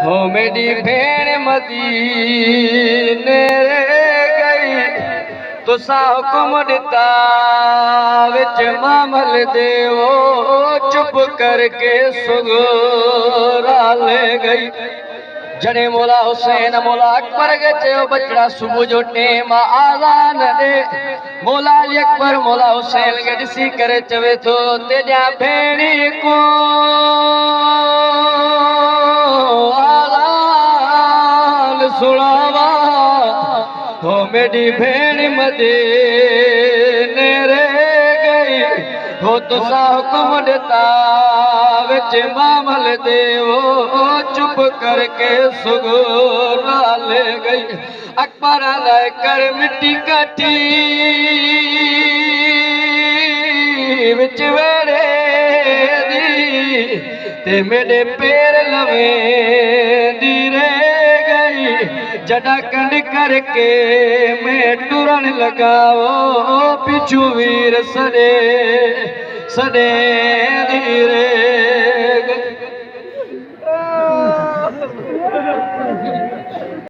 हो मेरी भेण मदीने गई तुसा हुक्म दिता विच मामल देवो चुप करके सुगोरा ले गई। जने मौला हुसैन मौला अकबर के चयो बचड़ा सुबह जो टेम आज़ान दे। मौला अली अकबर मौला हुसैन के दिसी करे चवे तो तेजा भेणी को आज़ान सुनावा हो मेरी भेण मदीने रे गई हो तुसा हुक्म दिता विच मामल देवो चुप करके सुगोरा ले गई। अकबर लाए कर मिट्टी काटी विच वेड़े दी ते मेरे पैर लवे दी रे गई। जड़ा कंड करके मैं टुरन लगाओ पिछू वीर सदे सदे दी रे